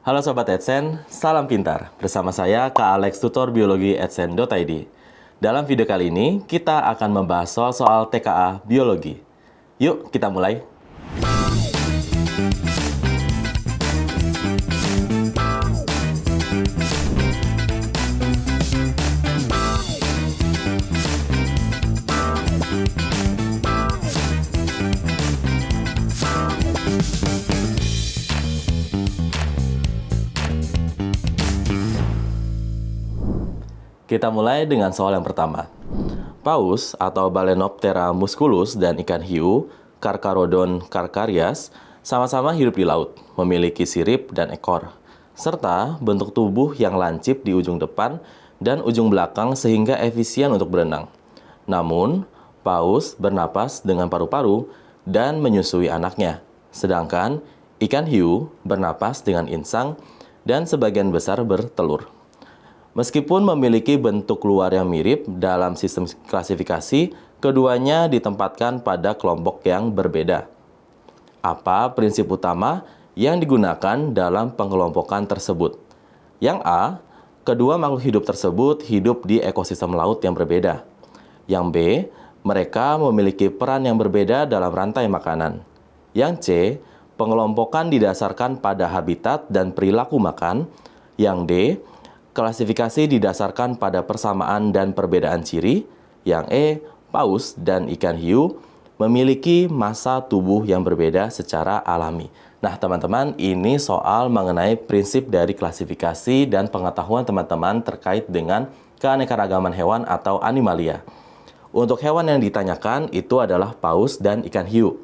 Halo Sobat Edsen, salam pintar. Bersama saya Kak Alex, tutor biologi edsen.id. Dalam video kali ini, kita akan membahas soal TKA Biologi. Yuk, kita mulai. Kita mulai dengan soal yang pertama. Paus atau Balaenoptera musculus dan ikan hiu, Carcharodon carcharias, sama-sama hidup di laut, memiliki sirip dan ekor, serta bentuk tubuh yang lancip di ujung depan dan ujung belakang sehingga efisien untuk berenang. Namun, paus bernapas dengan paru-paru dan menyusui anaknya, sedangkan ikan hiu bernapas dengan insang dan sebagian besar bertelur. Meskipun memiliki bentuk luar yang mirip dalam sistem klasifikasi, keduanya ditempatkan pada kelompok yang berbeda. Apa prinsip utama yang digunakan dalam pengelompokan tersebut? Yang A, kedua makhluk hidup tersebut hidup di ekosistem laut yang berbeda. Yang B, mereka memiliki peran yang berbeda dalam rantai makanan. Yang C, pengelompokan didasarkan pada habitat dan perilaku makan. Yang D, klasifikasi didasarkan pada persamaan dan perbedaan ciri. Yang E, paus dan ikan hiu memiliki massa tubuh yang berbeda secara alami. Nah, teman-teman, ini soal mengenai prinsip dari klasifikasi dan pengetahuan teman-teman terkait dengan keanekaragaman hewan atau animalia. Untuk hewan yang ditanyakan itu adalah paus dan ikan hiu.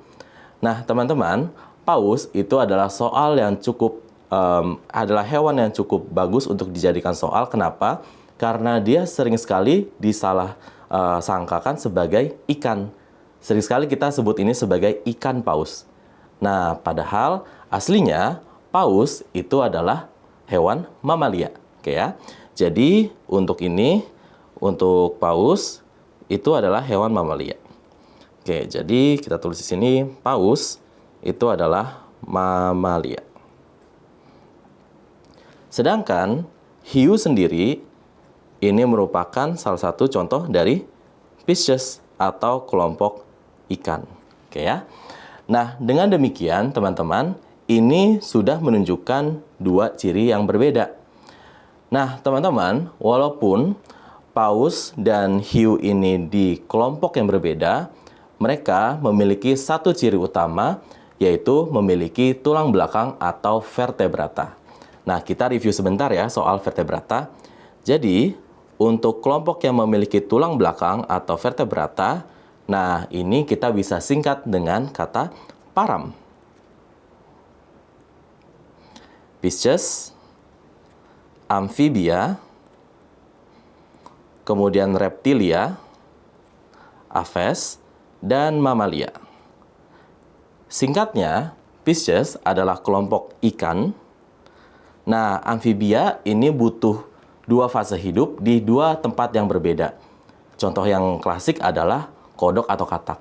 Nah, teman-teman, paus itu adalah soal yang adalah hewan yang cukup bagus untuk dijadikan soal. Kenapa? Karena dia sering sekali disalah sangkakan sebagai ikan. Sering sekali kita sebut ini sebagai ikan paus. Nah, padahal aslinya paus itu adalah hewan mamalia. Oke ya. Jadi untuk paus itu adalah hewan mamalia. Oke, jadi kita tulis di sini paus itu adalah mamalia. Sedangkan hiu sendiri ini merupakan salah satu contoh dari fishes atau kelompok ikan. Oke ya. Nah, dengan demikian teman-teman, ini sudah menunjukkan dua ciri yang berbeda. Nah, teman-teman, walaupun paus dan hiu ini di kelompok yang berbeda, mereka memiliki satu ciri utama, yaitu memiliki tulang belakang atau vertebrata. Nah, kita review sebentar ya soal vertebrata. Jadi, untuk kelompok yang memiliki tulang belakang atau vertebrata, nah ini kita bisa singkat dengan kata param. Fishes, amfibia, kemudian reptilia, aves, dan mamalia. Singkatnya, fishes adalah kelompok ikan. Nah, amfibia ini butuh dua fase hidup di dua tempat yang berbeda. Contoh yang klasik adalah kodok atau katak.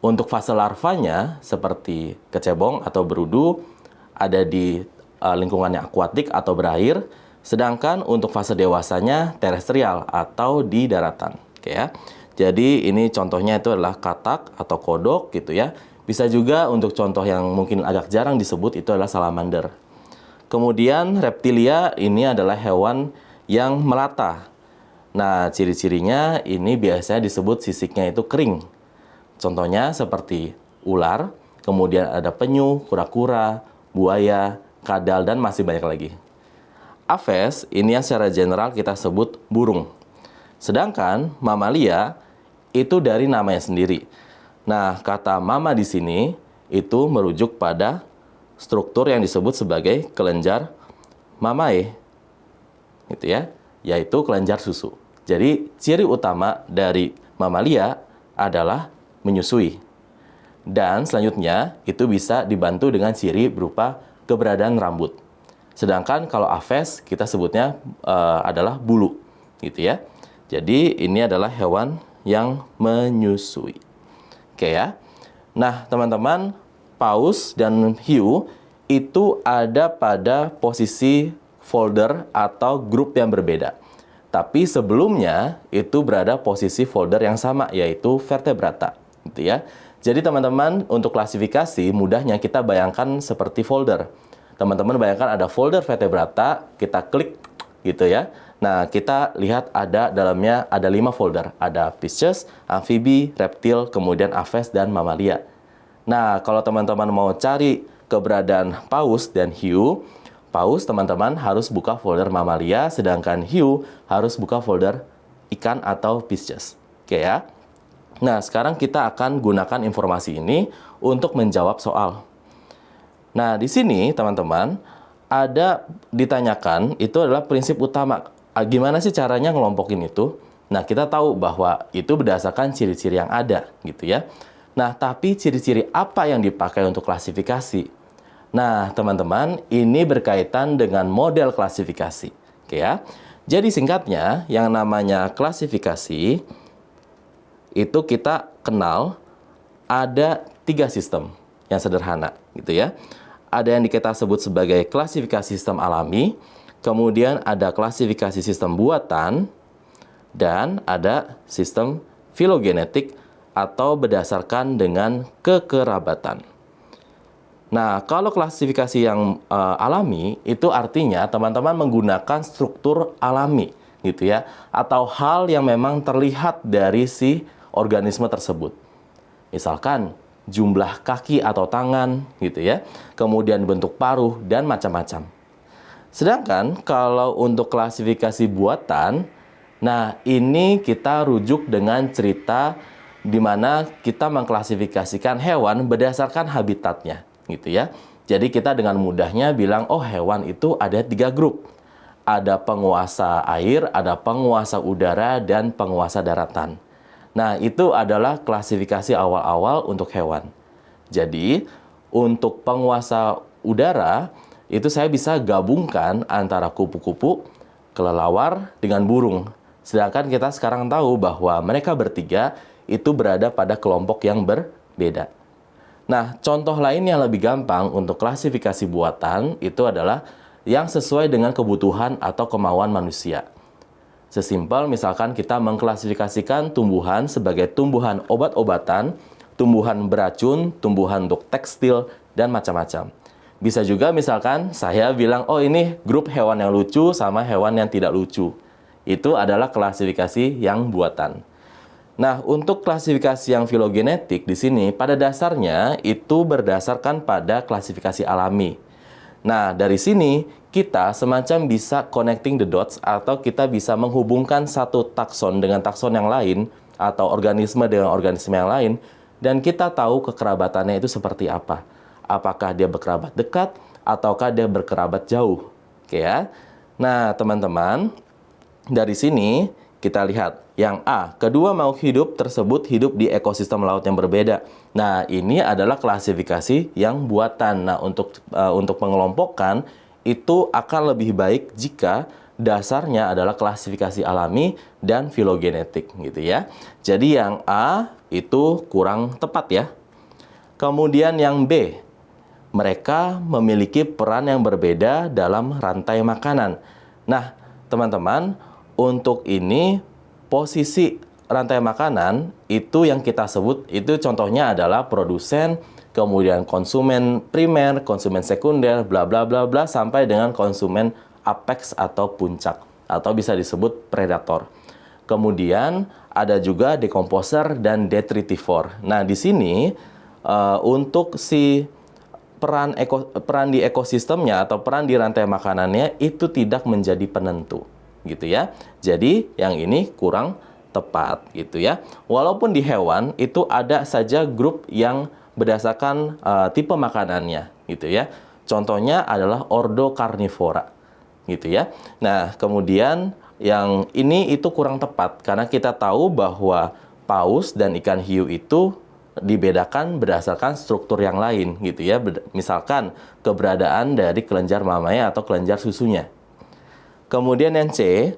Untuk fase larvanya, seperti kecebong atau berudu, ada di lingkungan yang akuatik atau berair, sedangkan untuk fase dewasanya terestrial atau di daratan. Oke ya. Jadi ini contohnya itu adalah katak atau kodok gitu ya. Bisa juga untuk contoh yang mungkin agak jarang disebut itu adalah salamander. Kemudian reptilia ini adalah hewan yang melata. Nah, ciri-cirinya ini biasanya disebut sisiknya itu kering. Contohnya seperti ular, kemudian ada penyu, kura-kura, buaya, kadal, dan masih banyak lagi. Aves ini yang secara general kita sebut burung. Sedangkan mamalia itu dari namanya sendiri. Nah, kata mama di sini itu merujuk pada struktur yang disebut sebagai kelenjar mamae, gitu ya, yaitu kelenjar susu. Jadi ciri utama dari mamalia adalah menyusui. Dan selanjutnya itu bisa dibantu dengan ciri berupa keberadaan rambut. Sedangkan kalau aves kita sebutnya adalah bulu, gitu ya. Jadi ini adalah hewan yang menyusui. Oke ya. Nah, teman-teman, paus dan hiu itu ada pada posisi folder atau grup yang berbeda. Tapi sebelumnya itu berada posisi folder yang sama, yaitu vertebrata, gitu ya. Jadi teman-teman, untuk klasifikasi mudahnya kita bayangkan seperti folder. Teman-teman bayangkan ada folder vertebrata, kita klik gitu ya. Nah, kita lihat ada dalamnya ada 5 folder. Ada fishes, amfibi, reptil, kemudian aves dan mamalia. Nah, kalau teman-teman mau cari keberadaan paus dan hiu, paus teman-teman harus buka folder mamalia, sedangkan hiu harus buka folder ikan atau fishes. Oke ya. Nah, sekarang kita akan gunakan informasi ini untuk menjawab soal. Nah, di sini teman-teman ada ditanyakan itu adalah prinsip utama. Gimana sih caranya ngelompokin itu? Nah, kita tahu bahwa itu berdasarkan ciri-ciri yang ada gitu ya. Nah, tapi ciri-ciri apa yang dipakai untuk klasifikasi? Nah, teman-teman, ini berkaitan dengan model klasifikasi. Oke ya. Jadi singkatnya, yang namanya klasifikasi itu kita kenal ada 3 sistem yang sederhana gitu ya. Ada yang kita sebut sebagai klasifikasi sistem alami, kemudian ada klasifikasi sistem buatan, dan ada sistem filogenetik atau berdasarkan dengan kekerabatan. Nah, kalau klasifikasi yang alami itu artinya teman-teman menggunakan struktur alami gitu ya, atau hal yang memang terlihat dari si organisme tersebut. Misalkan jumlah kaki atau tangan gitu ya, kemudian bentuk paruh dan macam-macam. Sedangkan kalau untuk klasifikasi buatan, nah ini kita rujuk dengan cerita di mana kita mengklasifikasikan hewan berdasarkan habitatnya gitu ya. Jadi kita dengan mudahnya bilang, oh hewan itu ada 3 grup. Ada penguasa air, ada penguasa udara, dan penguasa daratan. Nah, itu adalah klasifikasi awal-awal untuk hewan. Jadi, untuk penguasa udara, itu saya bisa gabungkan antara kupu-kupu, kelelawar, dengan burung. Sedangkan kita sekarang tahu bahwa mereka bertiga itu berada pada kelompok yang berbeda. Nah, contoh lain yang lebih gampang untuk klasifikasi buatan itu adalah yang sesuai dengan kebutuhan atau kemauan manusia. Sesimpel misalkan kita mengklasifikasikan tumbuhan sebagai tumbuhan obat-obatan, tumbuhan beracun, tumbuhan untuk tekstil, dan macam-macam. Bisa juga misalkan saya bilang, oh ini grup hewan yang lucu sama hewan yang tidak lucu. Itu adalah klasifikasi yang buatan. Nah, untuk klasifikasi yang filogenetik di sini pada dasarnya itu berdasarkan pada klasifikasi alami. Nah, dari sini kita semacam bisa connecting the dots atau kita bisa menghubungkan satu takson dengan takson yang lain atau organisme dengan organisme yang lain dan kita tahu kekerabatannya itu seperti apa. Apakah dia berkerabat dekat ataukah dia berkerabat jauh. Oke ya. Nah, teman-teman, dari sini kita lihat yang A, kedua makhluk hidup tersebut hidup di ekosistem laut yang berbeda. Nah, ini adalah klasifikasi yang buatan. Nah, untuk mengelompokkan itu akan lebih baik jika dasarnya adalah klasifikasi alami dan filogenetik gitu ya. Jadi yang A itu kurang tepat ya. Kemudian yang B, mereka memiliki peran yang berbeda dalam rantai makanan. Nah, teman-teman, untuk ini posisi rantai makanan itu yang kita sebut itu contohnya adalah produsen, kemudian konsumen primer, konsumen sekunder, bla bla bla bla sampai dengan konsumen apex atau puncak atau bisa disebut predator. Kemudian ada juga decomposer dan detritivore. Nah, di sini untuk si peran di ekosistemnya atau peran di rantai makanannya itu tidak menjadi penentu gitu ya. Jadi yang ini kurang tepat gitu ya. Walaupun di hewan itu ada saja grup yang berdasarkan tipe makanannya gitu ya. Contohnya adalah ordo carnivora gitu ya. Nah, kemudian yang ini itu kurang tepat karena kita tahu bahwa paus dan ikan hiu itu dibedakan berdasarkan struktur yang lain gitu ya. Misalkan keberadaan dari kelenjar mamanya atau kelenjar susunya. Kemudian yang C,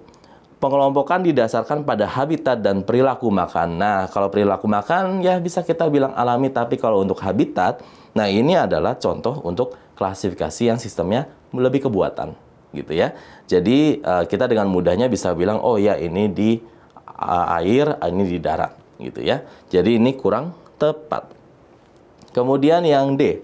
pengelompokan didasarkan pada habitat dan perilaku makan. Nah, kalau perilaku makan ya bisa kita bilang alami, tapi kalau untuk habitat, nah ini adalah contoh untuk klasifikasi yang sistemnya lebih kebuatan, gitu ya. Jadi kita dengan mudahnya bisa bilang, oh ya ini di air, ini di darat, gitu ya. Jadi ini kurang tepat. Kemudian yang D,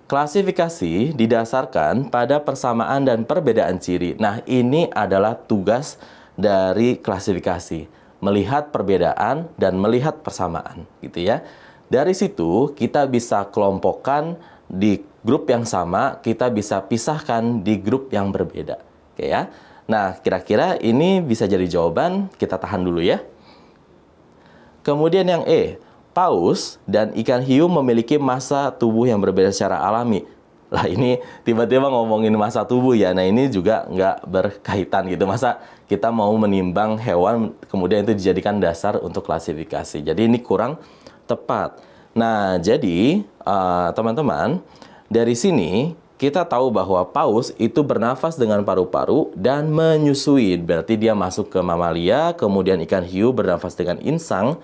klasifikasi didasarkan pada persamaan dan perbedaan ciri. Nah, ini adalah tugas dari klasifikasi, melihat perbedaan dan melihat persamaan, gitu ya. Dari situ kita bisa kelompokkan di grup yang sama, kita bisa pisahkan di grup yang berbeda. Oke ya. Nah, kira-kira ini bisa jadi jawaban, kita tahan dulu ya. Kemudian yang E, paus dan ikan hiu memiliki massa tubuh yang berbeda secara alami. Lah ini tiba-tiba ngomongin massa tubuh ya. Nah ini juga nggak berkaitan gitu. Masa kita mau menimbang hewan kemudian itu dijadikan dasar untuk klasifikasi. Jadi ini kurang tepat. Nah jadi teman-teman, dari sini kita tahu bahwa paus itu bernafas dengan paru-paru dan menyusui. Berarti dia masuk ke mamalia, kemudian ikan hiu bernafas dengan insang,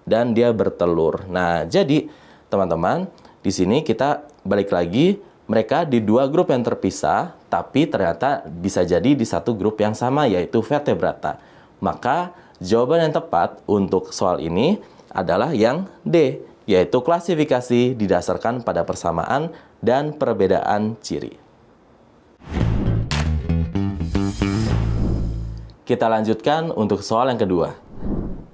dan dia bertelur. Nah, jadi teman-teman, di sini kita balik lagi, mereka di dua grup yang terpisah, tapi ternyata bisa jadi di satu grup yang sama, yaitu vertebrata. Maka, jawaban yang tepat untuk soal ini adalah yang D, yaitu klasifikasi didasarkan pada persamaan dan perbedaan ciri. Kita lanjutkan untuk soal yang kedua.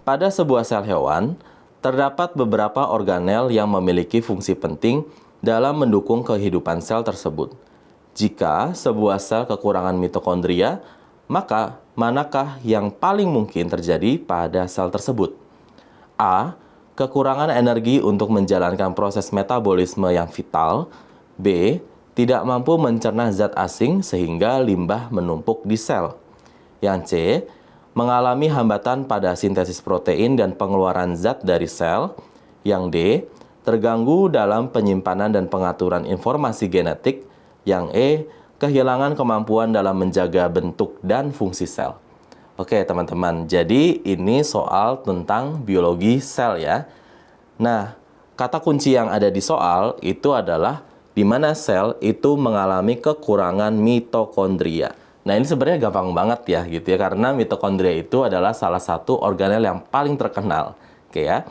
Pada sebuah sel hewan, terdapat beberapa organel yang memiliki fungsi penting dalam mendukung kehidupan sel tersebut. Jika sebuah sel kekurangan mitokondria, maka manakah yang paling mungkin terjadi pada sel tersebut? A. Kekurangan energi untuk menjalankan proses metabolisme yang vital. B. Tidak mampu mencerna zat asing sehingga limbah menumpuk di sel. Yang C. Mengalami hambatan pada sintesis protein dan pengeluaran zat dari sel. Yang D. Terganggu dalam penyimpanan dan pengaturan informasi genetik. Yang E. Kehilangan kemampuan dalam menjaga bentuk dan fungsi sel. Oke teman-teman, jadi ini soal tentang biologi sel ya. Nah, kata kunci yang ada di soal itu adalah di mana sel itu mengalami kekurangan mitokondria. Nah ini sebenarnya gampang banget ya gitu ya, karena mitokondria itu adalah salah satu organel yang paling terkenal. Oke ya.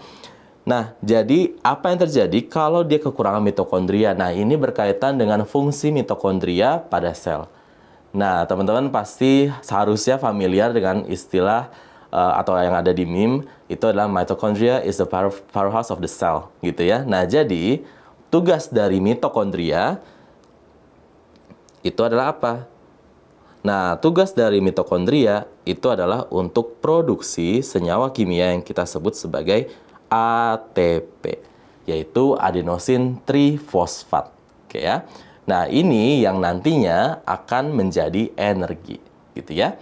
Nah jadi apa yang terjadi kalau dia kekurangan mitokondria? Nah ini berkaitan dengan fungsi mitokondria pada sel. Nah teman-teman pasti seharusnya familiar dengan istilah atau yang ada di meme itu adalah mitochondria is the powerhouse of the cell gitu ya. Nah jadi tugas dari mitokondria itu adalah apa? Nah, tugas dari mitokondria itu adalah untuk produksi senyawa kimia yang kita sebut sebagai ATP, yaitu adenosin trifosfat. Oke ya. Nah, ini yang nantinya akan menjadi energi, gitu ya.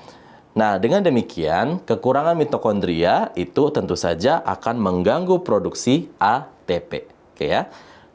Nah, dengan demikian, kekurangan mitokondria itu tentu saja akan mengganggu produksi ATP. Oke ya.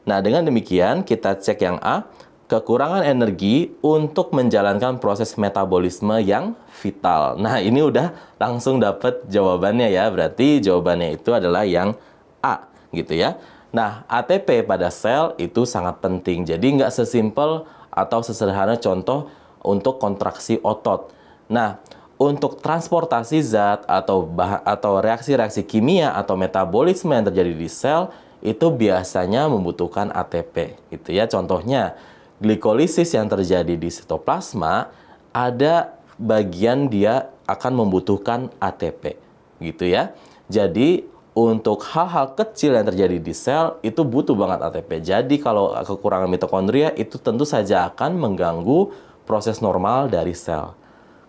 Nah, dengan demikian kita cek yang A. Kekurangan energi untuk menjalankan proses metabolisme yang vital. Nah, ini udah langsung dapat jawabannya ya. Berarti jawabannya itu adalah yang A, gitu ya. Nah, ATP pada sel itu sangat penting. Jadi nggak sesimpel atau sesederhana contoh untuk kontraksi otot. Nah, untuk transportasi zat atau reaksi-reaksi kimia atau metabolisme yang terjadi di sel itu biasanya membutuhkan ATP, gitu ya. Contohnya, glikolisis yang terjadi di sitoplasma, ada bagian dia akan membutuhkan ATP, gitu ya. Jadi, untuk hal-hal kecil yang terjadi di sel, itu butuh banget ATP. Jadi, kalau kekurangan mitokondria, itu tentu saja akan mengganggu proses normal dari sel.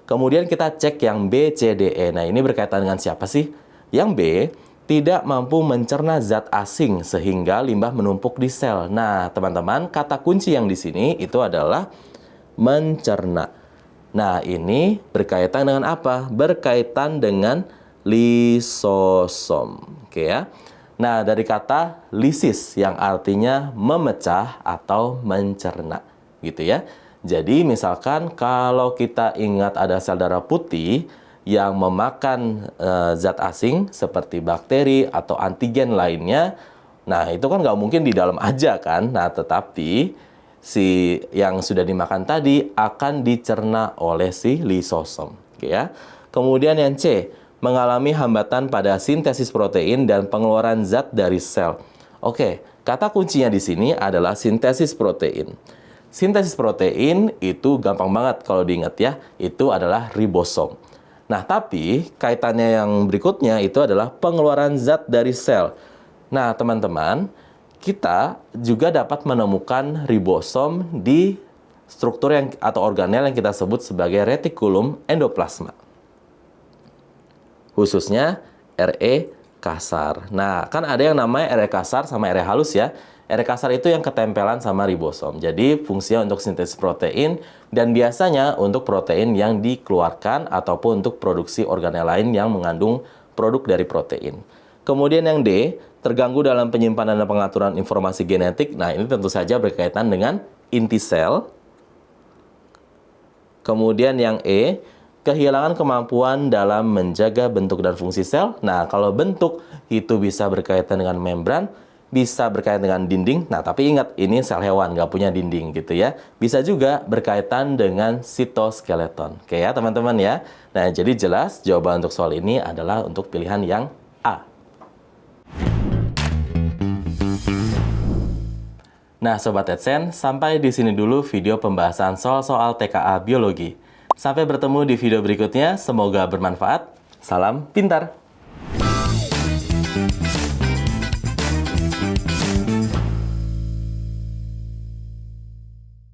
Kemudian kita cek yang B, C, D, E. Nah, ini berkaitan dengan siapa sih? Yang B, tidak mampu mencerna zat asing sehingga limbah menumpuk di sel. Nah, teman-teman, kata kunci yang di sini itu adalah mencerna. Nah, ini berkaitan dengan apa? Berkaitan dengan lisosom. Oke ya. Nah, dari kata lisis yang artinya memecah atau mencerna, gitu ya. Jadi, misalkan kalau kita ingat ada sel darah putih yang memakan zat asing seperti bakteri atau antigen lainnya. Nah, itu kan nggak mungkin di dalam aja kan. Nah, tetapi si yang sudah dimakan tadi akan dicerna oleh si lisosom. Oke ya. Kemudian yang C, mengalami hambatan pada sintesis protein dan pengeluaran zat dari sel. Oke, kata kuncinya di sini adalah sintesis protein. Sintesis protein itu gampang banget kalau diingat ya, itu adalah ribosom. Nah, tapi kaitannya yang berikutnya itu adalah pengeluaran zat dari sel. Nah, teman-teman, kita juga dapat menemukan ribosom di struktur atau organel yang kita sebut sebagai retikulum endoplasma. Khususnya RE kasar. Nah, kan ada yang namanya RE kasar sama RE halus ya. RE kasar itu yang ketempelan sama ribosom. Jadi, fungsinya untuk sintesis protein dan biasanya untuk protein yang dikeluarkan ataupun untuk produksi organel lain yang mengandung produk dari protein. Kemudian yang D, terganggu dalam penyimpanan dan pengaturan informasi genetik. Nah, ini tentu saja berkaitan dengan inti sel. Kemudian yang E, kehilangan kemampuan dalam menjaga bentuk dan fungsi sel. Nah, kalau bentuk itu bisa berkaitan dengan membran, bisa berkaitan dengan dinding. Nah, tapi ingat, ini sel hewan, nggak punya dinding gitu ya. Bisa juga berkaitan dengan sitoskeleton. Oke ya, teman-teman ya. Nah, jadi jelas jawaban untuk soal ini adalah untuk pilihan yang A. Nah, Sobat Edsen, sampai di sini dulu video pembahasan soal-soal TKA Biologi. Sampai bertemu di video berikutnya, semoga bermanfaat. Salam pintar!